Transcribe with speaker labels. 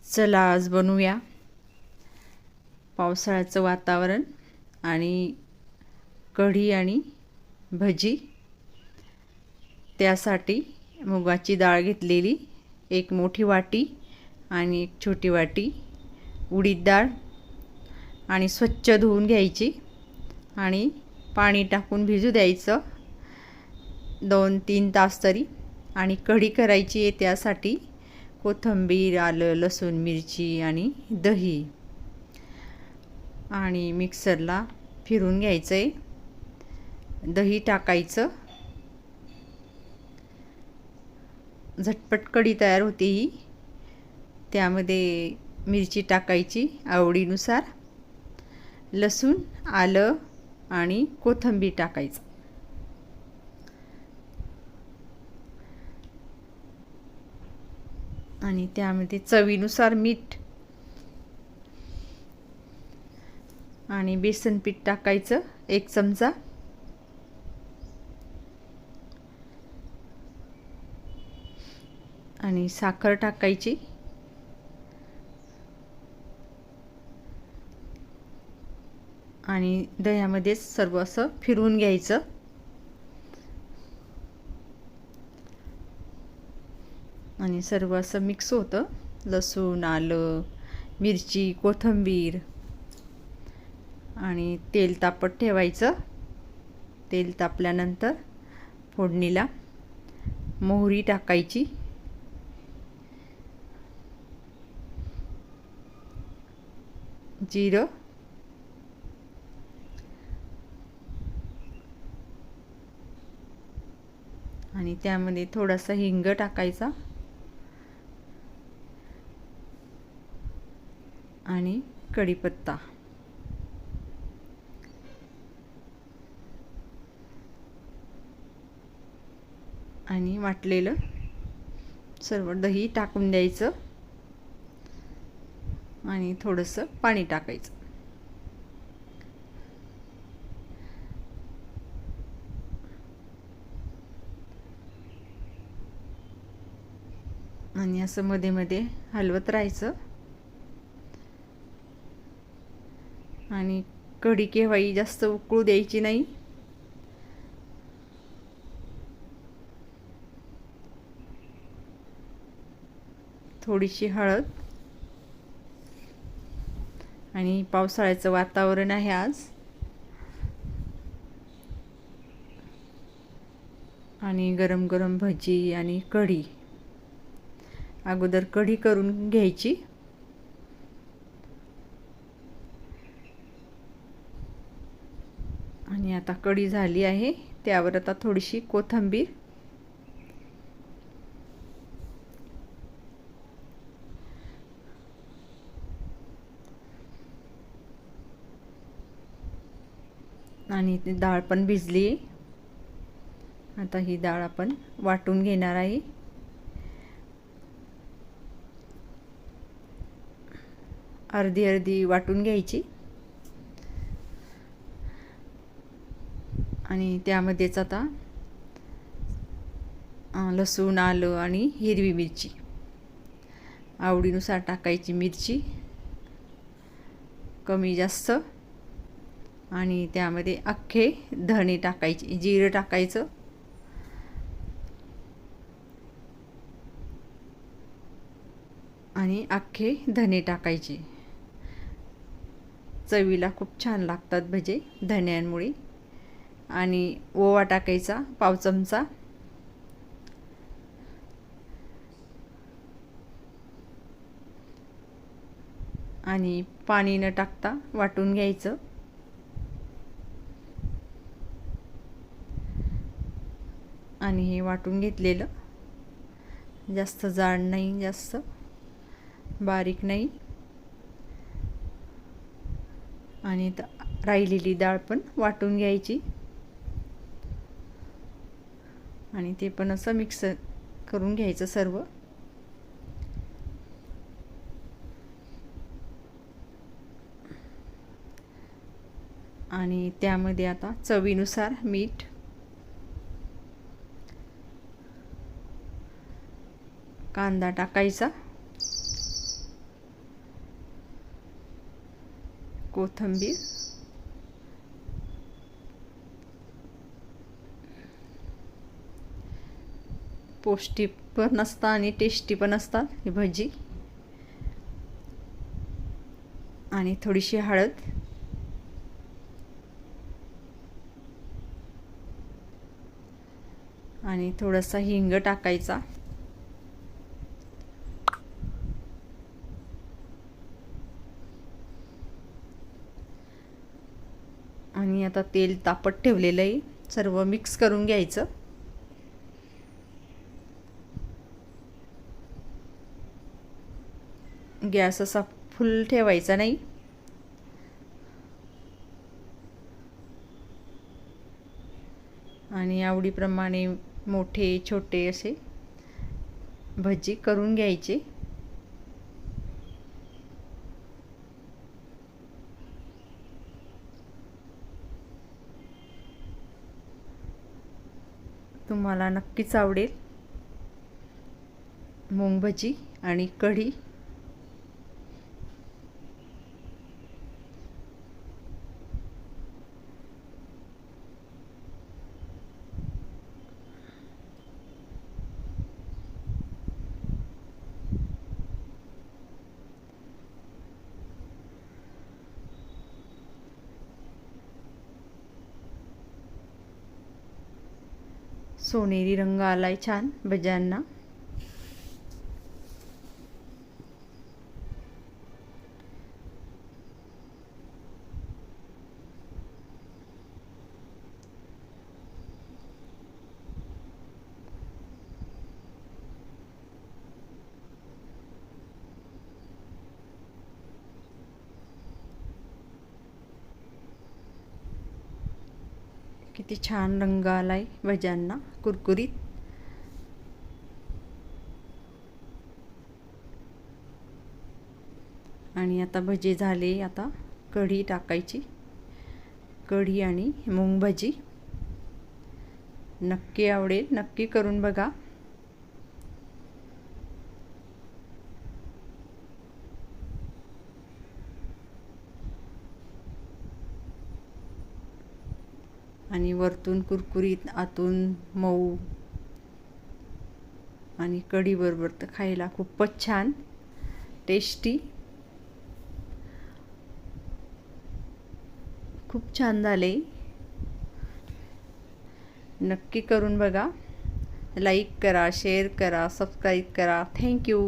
Speaker 1: चला आज बनवूया पावसाळ्याचं वातावरण आणि कढी आणि भजी। त्यासाठी मुगाची डाळ घेतलेली एक मोठी वाटी आणि एक छोटी वाटी, उडीद डाळ आणि स्वच्छ धुवून घ्यायची आणि पाणी टाकून भिजू द्यायचं 2-3 तास तरी। आणि कढी करायची आहे त्यासाठी कोथिंबीर, आलं, लसूण, मिरची आणि दही आणि मिक्सरला फिरून घ्यायचं आहे। दही टाकायचं, झटपट कढी तयार होते ही। त्यामध्ये मिरची टाकायची आवडीनुसार, लसूण, आलं आणि कोथिंबीर टाकायचं आणि त्यामध्ये चवीनुसार मीठ आणि बेसन पीठ टाकायचं 1 चमचा आणि साखर टाकायची आणि दह्यामध्ये सर्व असं फिरवून घ्यायचं आणि सर्व असं मिक्स होतं। लसूण, आलं, मिरची, कोथिंबीर आणि तेल तापत ठेवायचं। तेल तापल्यानंतर फोडणीला मोहरी टाकायची, जिरं आणि त्यामध्ये थोडासा हिंग टाकायचा आणि कढीपत्ता आणि वाटलेलं सर्व दही टाकून द्यायचं आणि थोडंसं पाणी टाकायचं आणि असं मध्ये मध्ये हलवत राहायचं आणि कढी केव्हाही जास्त उकळू द्यायची नाही। थोडीशी हळद आणि पावसाळ्याचं वातावरण आहे आज आणि गरम गरम भजी आणि कढी। अगोदर कढी करून घ्यायची आणि आता कढी झाली आहे त्यावर आता थोडीशी कोथिंबीर आणि ती डाळ पण भिजली। आता ही डाळ आपण वाटून घेणार आहे। अर्धी अर्धी वाटून घ्यायची आणि त्यामध्येच आता लसूण, आलं आणि हिरवी मिरची आवडीनुसार टाकायची, मिरची कमी जास्त आणि त्यामध्ये अख्खे धणे टाकायचे, जिरं टाकायचं आणि अख्खे धणे टाकायचे। चवीला खूप छान लागतात भजे धण्यांमुळे। आणि ओवा टाकायचा 1/2 चमचा आणि पाणी न टाकता वाटून घ्यायचं आणि हे वाटून घेतलेलं जास्त जाड नाही, जास्त बारीक नाही आणि राहिलेली डाळ पण वाटून घ्यायची आणि ते पण असं मिक्स करून घ्यायचं सर्व। आणि त्यामध्ये आता चवीनुसार मीठ, कांदा टाकायचा कोथिंबीर, पौष्टिक पण असतात आणि टेस्टी पण असतात ही भजी. आणि थोडीशी हळद, आणि थोडासा हिंग टाकायचा. आणि आता तेल तापत ठेवलेलं आहे, सर्व मिक्स करून घ्यायचं. गॅस असा फुल ठेवायचा नाही. आणि आवडीप्रमाणे मोठे छोटे असे भजी करून घ्यायचे. तुम्हाला नक्कीच आवडेल मूग भजी आणि कढी. सोनेरी रंग आलाय छान भज्यांना. किती छान रंग आलाय भज्यांना, कुरकुरीत. आणि आता भजी झाले, आता कढी टाकायची. कढी आणि मूग भजी नक्की आवडेल, नक्की करून बघा. आणि वरतून कुरकुरीत, आतून मऊ. आणि कढी बरोबर तर खायला खूपच छान टेस्टी. खूप छान झाले, नक्की करून बघा. लाईक करा, शेअर करा, सबस्क्राईब करा. थँक्यू.